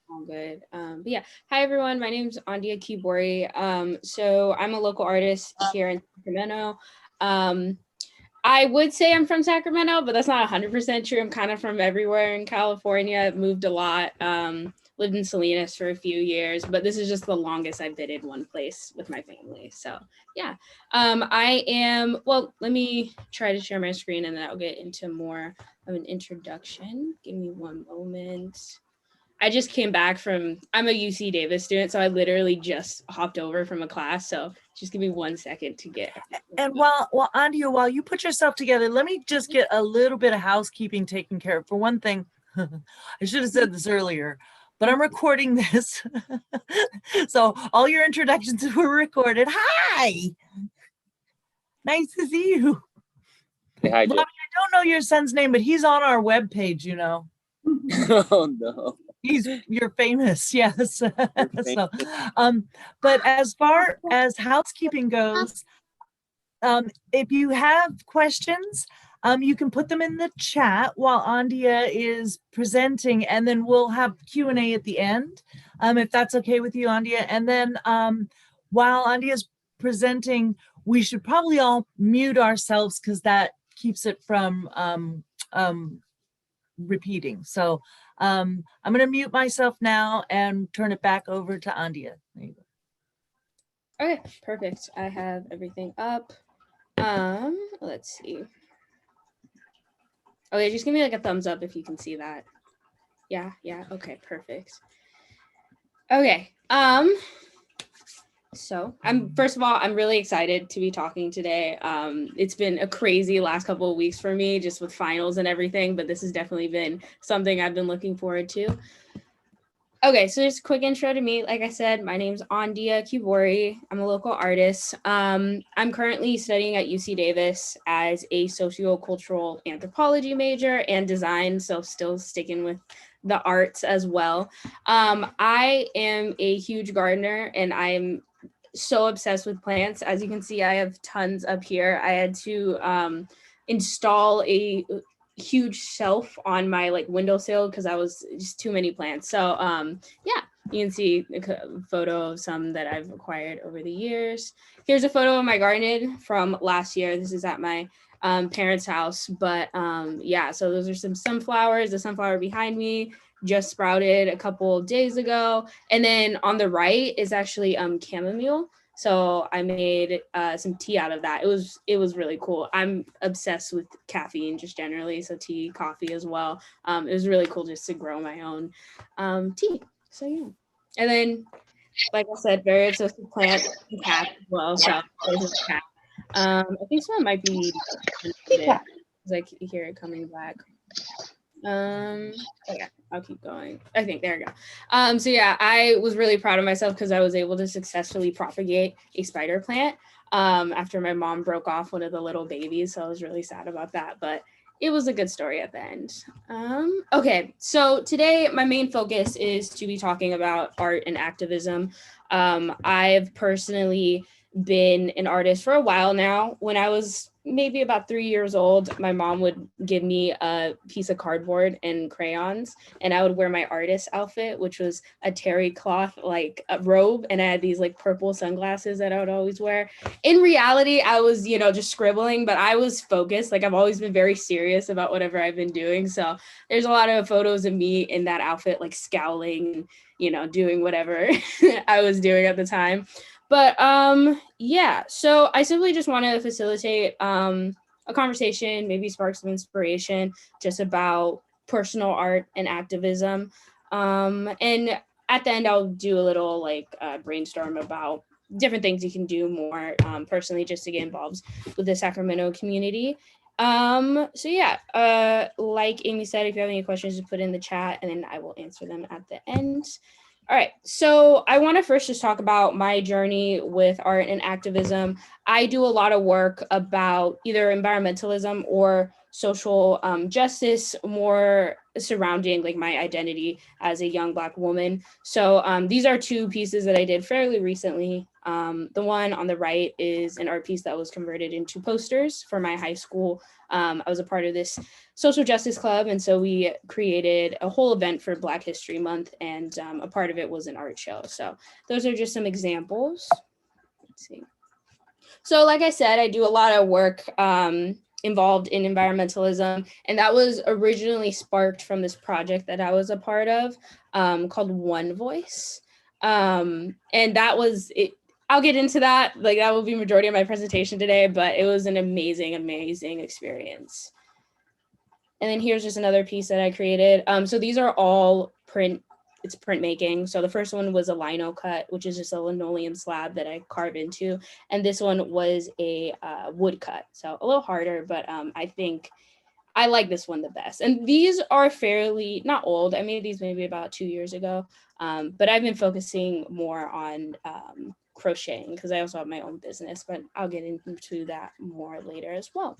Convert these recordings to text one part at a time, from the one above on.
All good. But yeah, hi everyone. My name's Ah'Ndiya Kiburi. So I'm a local artist here in Sacramento. Um, I would say I'm from Sacramento, but that's not 100% true. I'm kind of from everywhere in California. Moved a lot. Lived in Salinas for a few years, but this is just the longest I've been in one place with my family. So yeah, I am. Well, let me try to share my screen, and then I'll get into more of an introduction. Give me one moment. I just came back from, I'm a UC Davis student, so I literally just hopped over from a class. So just give me 1 second to get. And while Andrea, while you put yourself together, let me just get a little bit of housekeeping taken care of. For one thing, I should have said this earlier, but I'm recording this. So all your introductions were recorded. Hi. Nice to see you. Hey, hi, Bobby, I don't know your son's name, but he's on our webpage, you know. Oh no. You're famous, yes. So, but as far as housekeeping goes, if you have questions, you can put them in the chat while Ah'Ndiya is presenting, and then we'll have Q&A at the end, if that's okay with you, Ah'Ndiya. And then while Ah'Ndiya is presenting, we should probably all mute ourselves because that keeps it from repeating. So I'm going to mute myself now and turn it back over to Ah'Ndiya. There you go. Okay, perfect. I have everything up. Let's see. Okay, just give me like a thumbs up if you can see that. Yeah, okay, perfect. Okay, so first of all, I'm really excited to be talking today. It's been a crazy last couple of weeks for me, just with finals and everything, but this has definitely been something I've been looking forward to. Okay, so just a quick intro to me. Like I said, my name's Ah'Ndiya Kiburi. I'm a local artist. I'm currently studying at UC Davis as a sociocultural anthropology major and design, so still sticking with the arts as well. I am a huge gardener, and I'm so obsessed with plants. As you can see, I have tons up here. I had to install a huge shelf on my like windowsill because I was just too many plants. So yeah, you can see a photo of some that I've acquired over the years. Here's a photo of my garden from last year. This is at my parents' house, but yeah, so those are some sunflowers. The sunflower behind me just sprouted a couple of days ago, and then on the right is actually chamomile. So I made some tea out of that. It was really cool. I'm obsessed with caffeine just generally, so tea, coffee as well. It was really cool just to grow my own tea. So yeah, and then like I said, very obsessed with plants and cats as well. So there's a cat. I think someone might be because I hear it coming back. Okay, I'll keep going. I think there we go. So yeah, I was really proud of myself because I was able to successfully propagate a spider plant after my mom broke off one of the little babies. So I was really sad about that, but it was a good story at the end. Okay, so today my main focus is to be talking about art and activism. I've personally been an artist for a while now. When I was maybe about 3 years old, my mom would give me a piece of cardboard and crayons, and I would wear my artist outfit, which was a terry cloth like a robe, and I had these like purple sunglasses that I would always wear. In reality, I was, just scribbling, but I was focused. Like I've always been very serious about whatever I've been doing. So there's a lot of photos of me in that outfit, like scowling, doing whatever I was doing at the time. But yeah, so I simply just want to facilitate a conversation, maybe spark some inspiration just about personal art and activism. And at the end, I'll do a little like brainstorm about different things you can do more personally just to get involved with the Sacramento community. So yeah, like Amy said, if you have any questions, just put in the chat and then I will answer them at the end. All right, so I want to first just talk about my journey with art and activism. I do a lot of work about either environmentalism or social justice, more surrounding like my identity as a young Black woman. So these are two pieces that I did fairly recently. The one on the right is an art piece that was converted into posters for my high school. I was a part of this social justice club, and so we created a whole event for Black History Month, and a part of it was an art show. So those are just some examples. Let's see. So like I said, I do a lot of work involved in environmentalism, and that was originally sparked from this project that I was a part of called OneVoice. And that was it. I'll get into that. Like that will be majority of my presentation today, but it was an amazing, amazing experience. And then here's just another piece that I created. So these are all it's printmaking. So the first one was a lino cut, which is just a linoleum slab that I carve into. And this one was a wood cut. So a little harder, but I think I like this one the best. And these are fairly, not old. I made these maybe about 2 years ago, but I've been focusing more on crocheting because I also have my own business, but I'll get into that more later as well.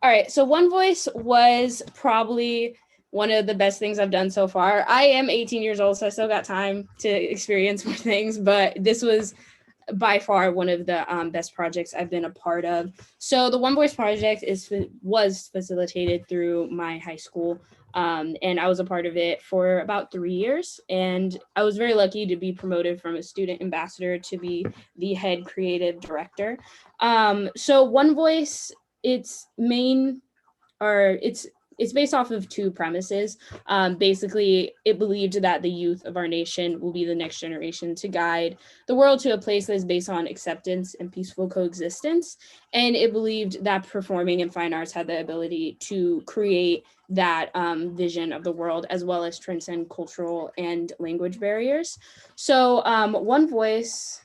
All right, so OneVoice was probably one of the best things I've done so far. I am 18 years old, so I still got time to experience more things, but this was by far one of the best projects I've been a part of. So the OneVoice project was facilitated through my high school, and I was a part of it for about 3 years. And I was very lucky to be promoted from a student ambassador to be the head creative director. So OneVoice, it's based off of two premises. Basically, it believed that the youth of our nation will be the next generation to guide the world to a place that is based on acceptance and peaceful coexistence. And it believed that performing and fine arts had the ability to create that vision of the world, as well as transcend cultural and language barriers. So OneVoice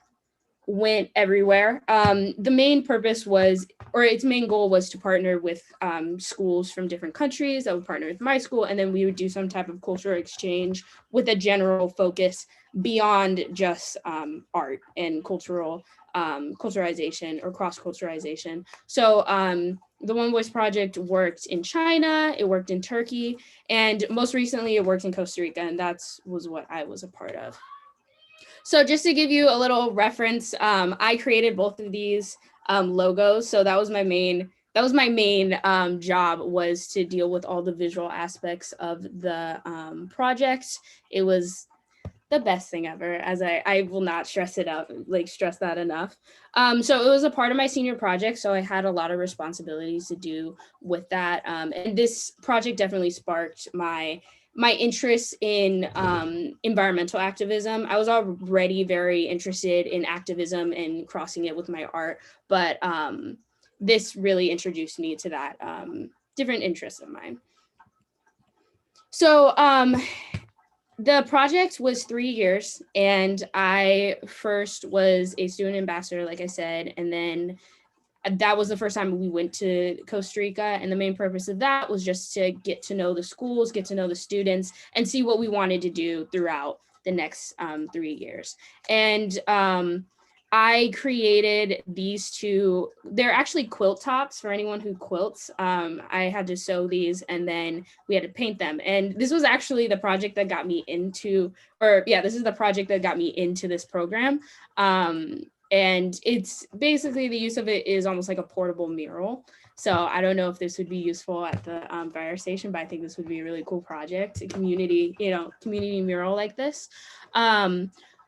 went everywhere. The main purpose was, or its main goal was to partner with schools from different countries that would partner with my school, and then we would do some type of cultural exchange with a general focus beyond just art and cultural culturalization or cross-culturalization. So the OneVoice project worked in China, it worked in Turkey, and most recently it worked in Costa Rica, and that was what I was a part of. So just to give you a little reference, I created both of these logos. So that was my main job, was to deal with all the visual aspects of the project. It was the best thing ever, as I will not stress that enough. So it was a part of my senior project, so I had a lot of responsibilities to do with that. And this project definitely sparked my interest in environmental activism. I was already very interested in activism and crossing it with my art, but this really introduced me to that different interest of mine. So the project was 3 years, and I first was a student ambassador, like I said, and then that was the first time we went to Costa Rica. And the main purpose of that was just to get to know the schools, get to know the students, and see what we wanted to do throughout the next 3 years. And I created these two. They're actually quilt tops for anyone who quilts. I had to sew these, and then we had to paint them. And this was actually the project that got me into, this is the project that got me into this program. And it's basically, the use of it is almost like a portable mural. So I don't know if this would be useful at the fire station, but I think this would be a really cool project, a community mural like this.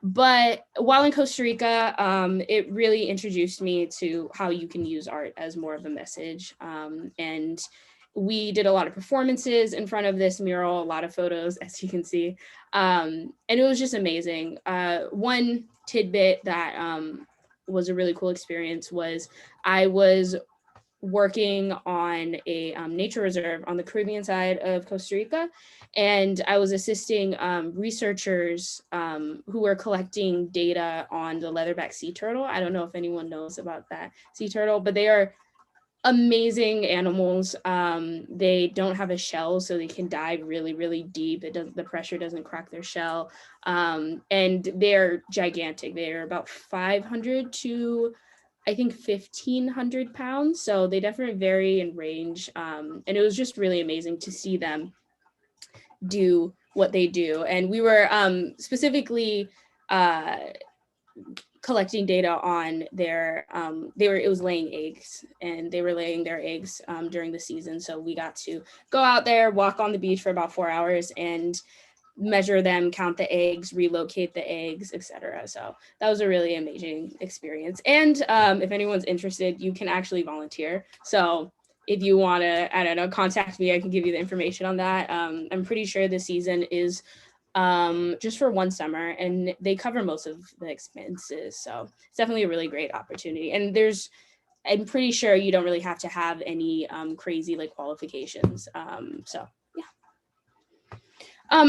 But while in Costa Rica, it really introduced me to how you can use art as more of a message. And we did a lot of performances in front of this mural, a lot of photos, as you can see. And it was just amazing. One tidbit that was a really cool experience was I was working on a nature reserve on the Caribbean side of Costa Rica, and I was assisting researchers who were collecting data on the leatherback sea turtle. I don't know if anyone knows about that sea turtle, but they are amazing animals. They don't have a shell, so they can dive really, really deep. The pressure doesn't crack their shell. And they're gigantic. They're about 500 to, I think, 1,500 pounds. So they definitely vary in range. And it was just really amazing to see them do what they do. And we were specifically collecting data on their, it was laying eggs, and they were laying their eggs during the season. So we got to go out there, walk on the beach for about 4 hours and measure them, count the eggs, relocate the eggs, etc. So that was a really amazing experience. And if anyone's interested, you can actually volunteer. So if you want to, I don't know, contact me, I can give you the information on that. I'm pretty sure this season is just for one summer, and they cover most of the expenses. So it's definitely a really great opportunity. And I'm pretty sure you don't really have to have any crazy like qualifications. So yeah.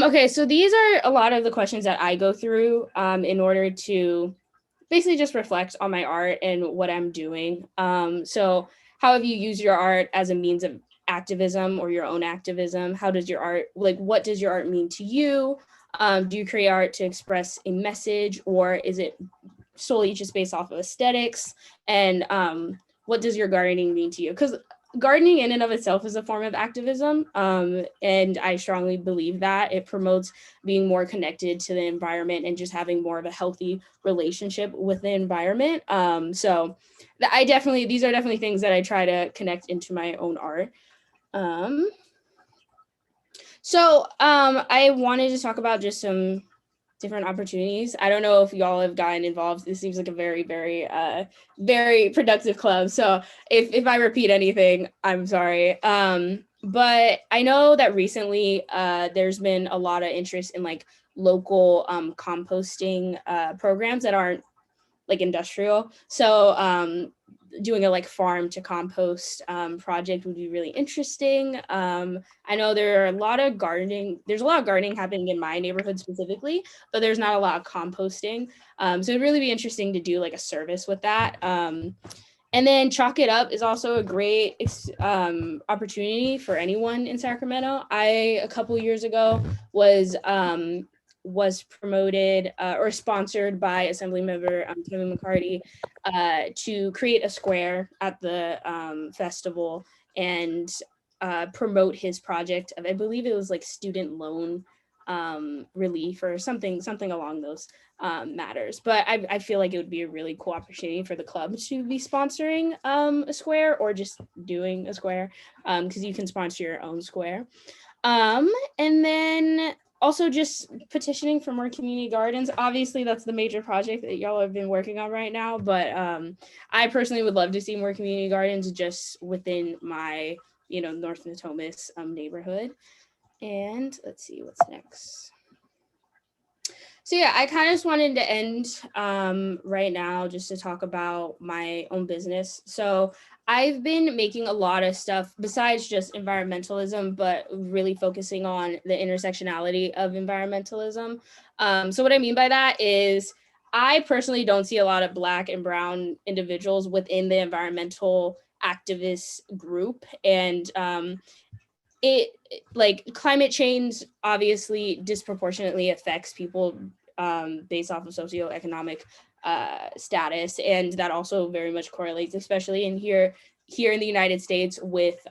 Okay, so these are a lot of the questions that I go through in order to basically just reflect on my art and what I'm doing. So how have you used your art as a means of activism or your own activism? How does your art, like, what does your art mean to you? Do you create art to express a message, or is it solely just based off of aesthetics? And what does your gardening mean to you? Because gardening in and of itself is a form of activism. And I strongly believe that it promotes being more connected to the environment and just having more of a healthy relationship with the environment. So these are definitely things that I try to connect into my own art. I wanted to talk about just some different opportunities. I don't know if y'all have gotten involved. This seems like a very, very, very productive club. So if I repeat anything, I'm sorry. But I know that recently there's been a lot of interest in like local composting programs that aren't like industrial. So doing a like farm to compost project would be really interesting. I know there's a lot of gardening happening in my neighborhood specifically, but there's not a lot of composting. So it'd really be interesting to do like a service with that. And then Chalk It Up is also a great opportunity for anyone in Sacramento. A couple years ago was promoted or sponsored by Assemblymember Kevin McCarty to create a square at the festival and promote his project of, I believe it was like student loan relief or something along those matters. But I feel like it would be a really cool opportunity for the club to be sponsoring a square or just doing a square, because you can sponsor your own square. And then also just petitioning for more community gardens. Obviously, that's the major project that y'all have been working on right now, but I personally would love to see more community gardens just within my, North Natomas neighborhood. And let's see what's next. So yeah, I kind of just wanted to end right now just to talk about my own business. So I've been making a lot of stuff besides just environmentalism, but really focusing on the intersectionality of environmentalism. So what I mean by that is I personally don't see a lot of Black and Brown individuals within the environmental activist group. And it like climate change obviously disproportionately affects people based off of socioeconomic status, and that also very much correlates, especially in here in the United States, with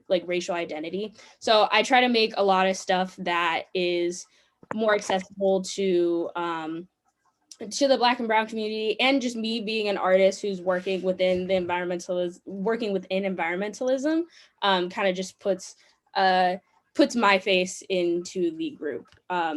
like racial identity. So I try to make a lot of stuff that is more accessible to the Black and Brown community, and just me being an artist who's working within environmentalism kind of just puts my face into the group.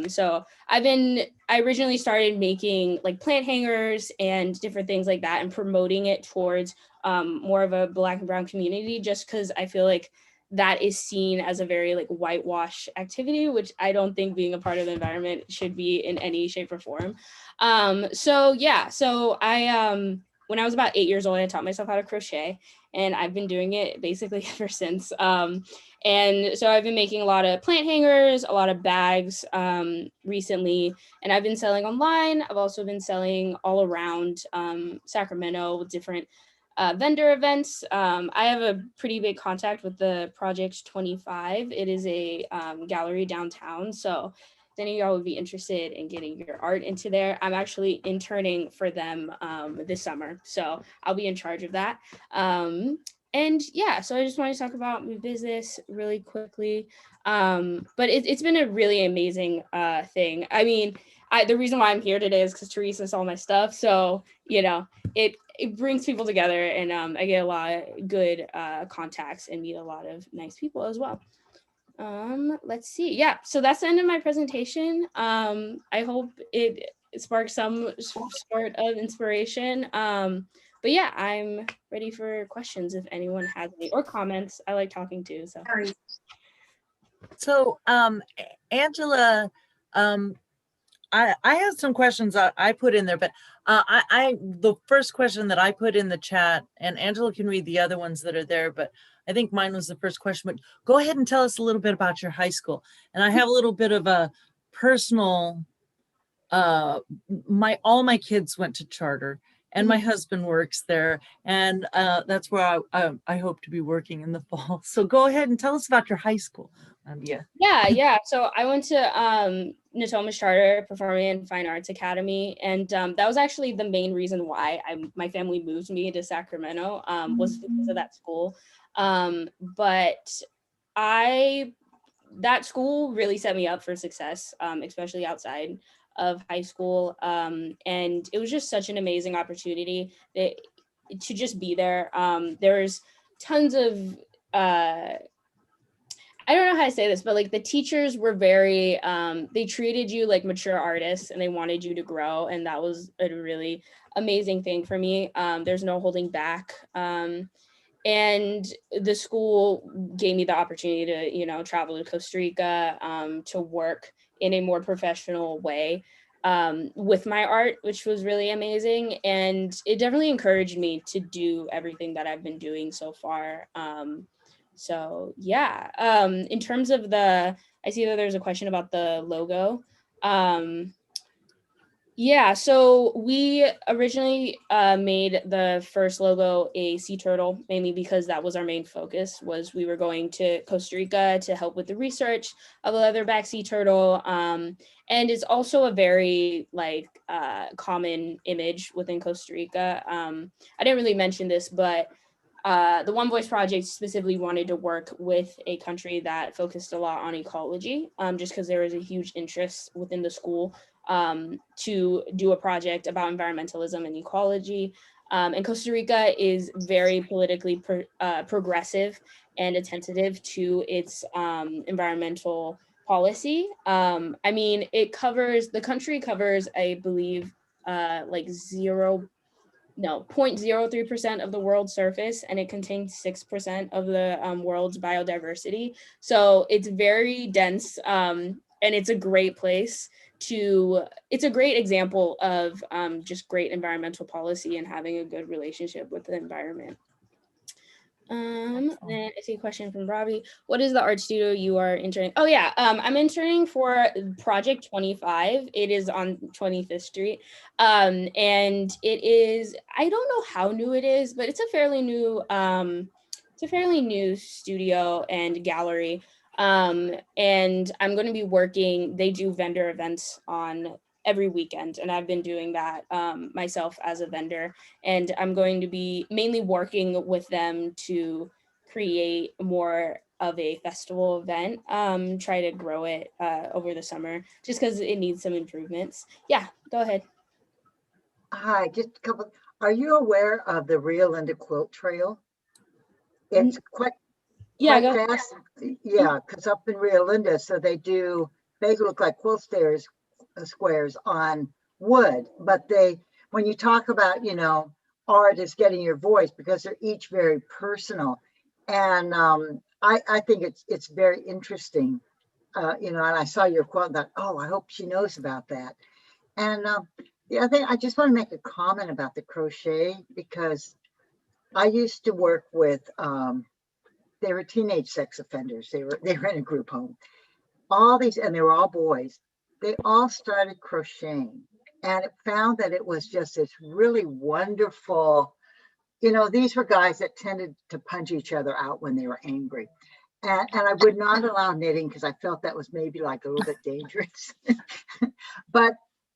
So I originally started making like plant hangers and different things like that and promoting it towards more of a Black and Brown community, just because I feel like that is seen as a very like whitewash activity, which I don't think being a part of the environment should be in any shape or form. So I when I was about 8 years old, I taught myself how to crochet, and I've been doing it basically ever since. And so I've been making a lot of plant hangers, a lot of bags recently, and I've been selling online. I've also been selling all around Sacramento with different vendor events. I have a pretty big contact with the Project 25. It is a gallery downtown. So if any of y'all would be interested in getting your art into there, I'm actually interning for them this summer. So I'll be in charge of that. And yeah, so I just want to talk about my business really quickly. But it's been a really amazing thing. I mean, the reason why I'm here today is because Teresa saw my stuff. So, you know, it brings people together, and I get a lot of good contacts and meet a lot of nice people as well. Let's see. Yeah, so that's the end of my presentation. I hope it sparks some sort of inspiration. But yeah, I'm ready for questions if anyone has any, or comments. I like talking too. So, Angela, I have some questions I put in there, but the first question that I put in the chat, and Angela can read the other ones that are there, but I think mine was the first question. But go ahead and tell us a little bit about your high school. And I have a little bit of a personal. All my kids went to charter, and my husband works there, and that's where I hope to be working in the fall. So go ahead and tell us about your high school. Yeah. So I went to Natoma Charter Performing and Fine Arts Academy, and that was actually the main reason why my family moved me to Sacramento, was because of that school. But that school really set me up for success, especially outside of high school. And it was just such an amazing opportunity to just be there. There's tons of I don't know how to say this, but like the teachers were very, they treated you like mature artists, and they wanted you to grow. And that was a really amazing thing for me. There's no holding back. And the school gave me the opportunity to, you know, travel to Costa Rica, to work in a more professional way with my art, which was really amazing. And it definitely encouraged me to do everything that I've been doing so far. So yeah, in terms of I see that there's a question about the logo. Yeah, so we originally made the first logo a sea turtle, mainly because that was our main focus, was we were going to Costa Rica to help with the research of a leatherback sea turtle. And it's also a very common image within Costa Rica. I didn't really mention this, but the OneVoice project specifically wanted to work with a country that focused a lot on ecology, just because there was a huge interest within the school to do a project about environmentalism and ecology. And Costa Rica is very politically progressive and attentive to its environmental policy. I mean, the country covers, I believe, 0.03% of the world's surface, and it contains 6% of the world's biodiversity. So it's very dense, and it's a great place it's a great example of just great environmental policy and having a good relationship with the environment. Then I see a question from Robbie. What is the art studio you are interning? Oh yeah, I'm interning for Project 25. It is on 25th Street. And it is, I don't know how new it is, but it's a fairly new studio and gallery. And I'm going to be working, they do vendor events on every weekend, and I've been doing that myself as a vendor, and I'm going to be mainly working with them to create more of a festival event, try to grow it over the summer, just because it needs some improvements. Yeah, go ahead. Hi, just a couple. Are you aware of the Rio Linda Quilt Trail? It's quite fast. Yeah, because up in Rio Linda, so they look like quilt squares on wood, but when you talk about, you know, art is getting your voice, because they're each very personal. And I think it's very interesting, you know, and I saw your quote that, oh, I hope she knows about that. And the other thing, I just want to make a comment about the crochet, because I used to work with, they were teenage sex offenders. They were in a group home. And they were all boys. They all started crocheting, and it found that it was just this really wonderful, you know, these were guys that tended to punch each other out when they were angry. And I would not allow knitting, because I felt that was maybe like a little bit dangerous. But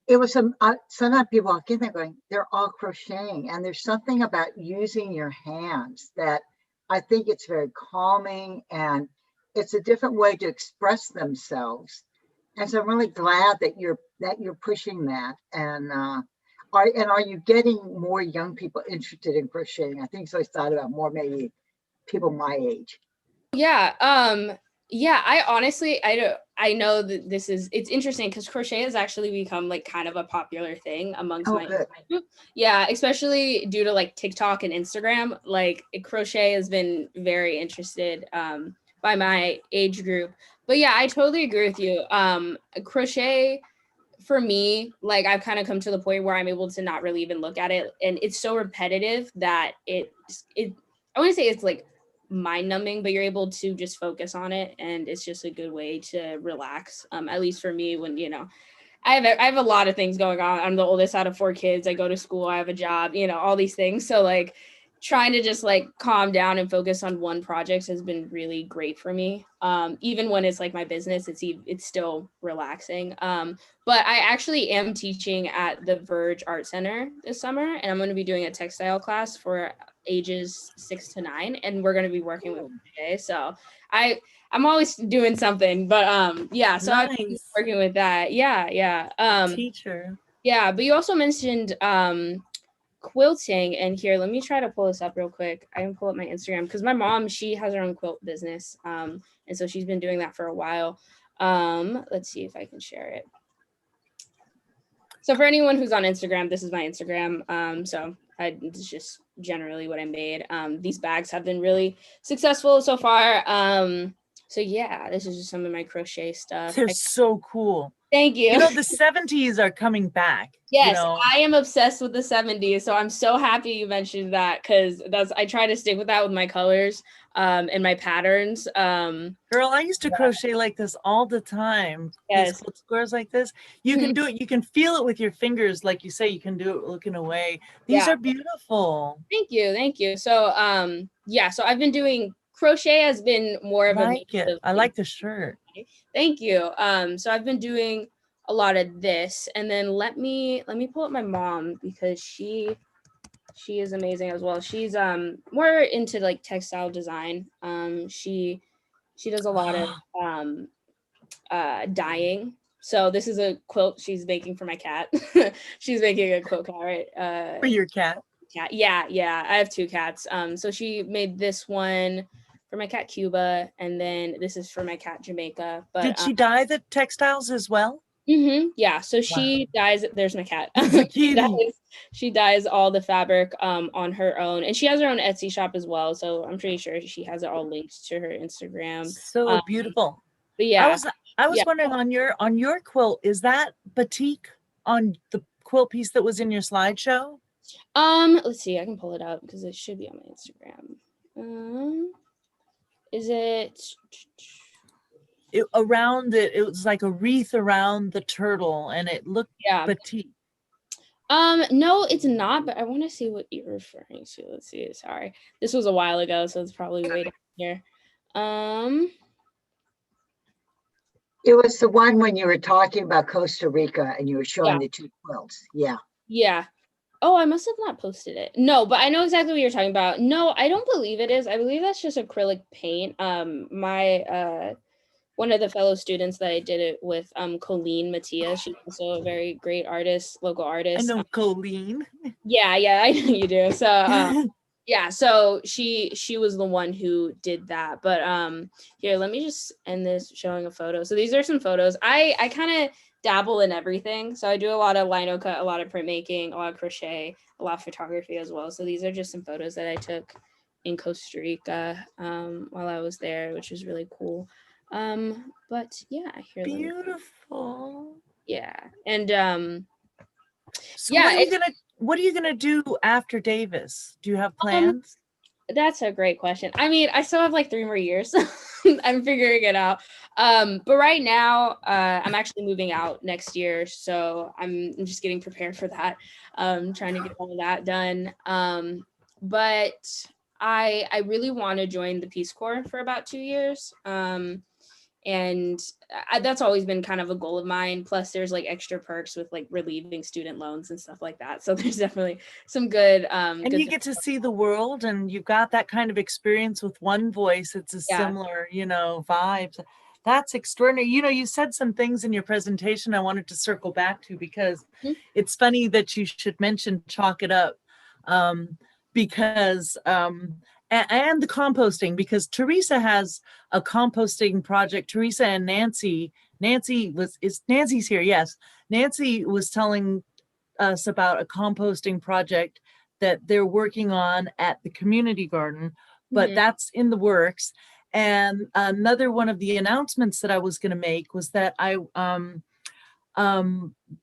it was sometimes people walk in there going, they're all crocheting. And there's something about using your hands that I think it's very calming, and it's a different way to express themselves. And so I'm really glad that you're pushing that. And are you getting more young people interested in crocheting? I think so. I thought about more maybe people my age. Yeah. Yeah, I honestly, I know that it's interesting because crochet has actually become like kind of a popular thing amongst my group. Yeah, especially due to like TikTok and Instagram. Like crochet has been very interested by my age group. But yeah, I totally agree with you. Crochet for me, like I've kind of come to the point where I'm able to not really even look at it, and it's so repetitive that I want to say it's like mind numbing, but you're able to just focus on it, and it's just a good way to relax. At least for me, when I have a lot of things going on. I'm the oldest out of 4 kids. I go to school, I have a job, all these things. So like trying to just like calm down and focus on one project has been really great for me. Even when it's like my business, it's still relaxing. But I actually am teaching at the Verge Art Center this summer, and I'm going to be doing a textile class for ages 6 to 9, and we're going to be working with crochet. So I'm always doing something, but yeah, so nice. I've been working with that. Yeah. Teacher. Yeah, but you also mentioned quilting, and here, let me try to pull this up real quick. I can pull up my Instagram because my mom, she has her own quilt business, and so she's been doing that for a while. Let's see if I can share it. So for anyone who's on Instagram, this is my Instagram. So it's just generally what I made. These bags have been really successful so far. So yeah, this is just some of my crochet stuff. They're so cool. Thank you. The 70s are coming back. Yes, I am obsessed with the 70s. So I'm so happy you mentioned that, because I try to stick with that with my colors and my patterns. Girl, I used to crochet like this all the time. Yes. These quilt squares like this. You can do it. You can feel it with your fingers. Like you say, you can do it looking away. These are beautiful. Thank you. So yeah, so I've been doing crochet, has been more of I like the shirt. Thank you. So I've been doing a lot of this, and then let me pull up my mom, because she is amazing as well. She's more into like textile design. She does a lot of dyeing. So this is a quilt she's making for my cat. She's making a quilt carrot for your cat. Yeah, I have 2 cats. So she made this one for my cat Cuba, and then this is for my cat Jamaica. But did she dye the textiles as well? Yeah, so she dyes, there's my cat. She dyes all the fabric on her own, and she has her own Etsy shop as well, so I'm pretty sure she has it all linked to her Instagram. So beautiful. But yeah, I was wondering, on your quilt, is that batik on the quilt piece that was in your slideshow? Let's see, I can pull it up because it should be on my Instagram. Is it around it? It was like a wreath around the turtle, and it looked batik. No, it's not, but I want to see what you're referring to. Let's see. Sorry, this was a while ago, so it's probably way down here. It was the one when you were talking about Costa Rica and you were showing the 2 quilts. Yeah. Oh, I must have not posted it. No, but I know exactly what you're talking about. No, I don't believe it is. I believe that's just acrylic paint. My one of the fellow students that I did it with, Colleen Mattia, she's also a very great artist, local artist. I know Colleen. Yeah, I know you do. So yeah, so she was the one who did that. But here, let me just end this showing a photo. So these are some photos. I kind of dabble in everything. So I do a lot of lino cut, a lot of printmaking, a lot of crochet, a lot of photography as well. So these are just some photos that I took in Costa Rica while I was there, which was really cool. But yeah, here. Beautiful. Yeah, and so what are you gonna do after Davis? Do you have plans? That's a great question. I mean, I still have like 3 more years. I'm figuring it out. But right now, I'm actually moving out next year, so I'm just getting prepared for that. Trying to get all of that done. But I really want to join the Peace Corps for about 2 years. And that's always been kind of a goal of mine. Plus there's like extra perks with like relieving student loans and stuff like that. So there's definitely some good. And you get to see the world, and you've got that kind of experience with OneVoice. It's a similar, vibes. That's extraordinary. You know, you said some things in your presentation I wanted to circle back to, because it's funny that you should mention Chalk It Up, because and the composting, because Teresa has a composting project. Teresa and Nancy's here. Yes. Nancy was telling us about a composting project that they're working on at the community garden, but that's in the works. And another one of the announcements that I was going to make was that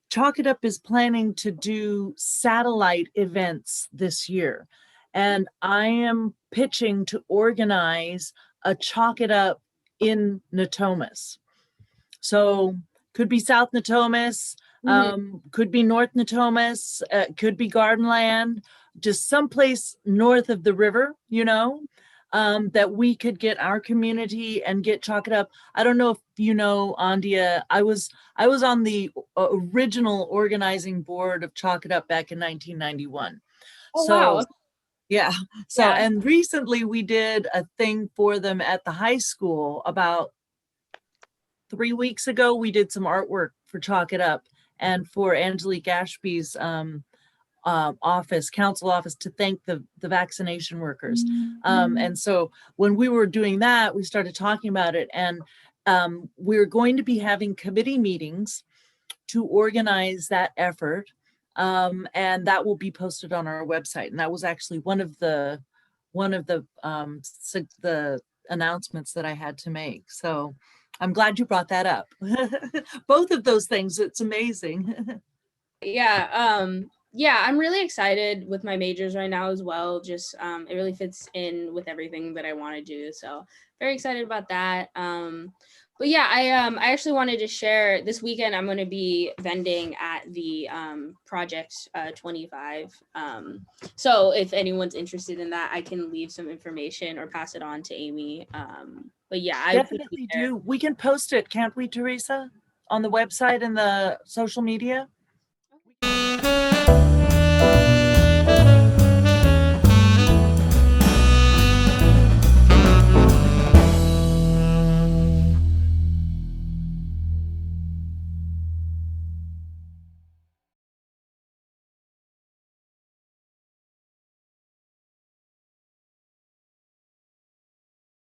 Chalk It Up is planning to do satellite events this year. And I am pitching to organize a Chalk It Up in Natomas. So could be South Natomas, could be North Natomas, could be Gardenland, just someplace north of the river, you know, that we could get our community and get Chalk It Up. I don't know if you know, Ah'Ndiya, I was on the original organizing board of Chalk It Up back in 1991. Oh, so, wow. Yeah. So, and recently we did a thing for them at the high school. About 3 weeks ago, we did some artwork for Chalk It Up and for Angelique Ashby's council office, to thank the vaccination workers. And so when we were doing that, we started talking about it, and we're going to be having committee meetings to organize that effort. And that will be posted on our website. And that was actually one of the announcements that I had to make. So I'm glad you brought that up. Both of those things, it's amazing. Yeah, I'm really excited with my majors right now as well. Just it really fits in with everything that I want to do. So very excited about that. But yeah, I actually wanted to share this weekend. I'm going to be vending at the Project 25. So if anyone's interested in that, I can leave some information or pass it on to Amy. But yeah, I definitely do. We can post it, can't we, Teresa, on the website and the social media?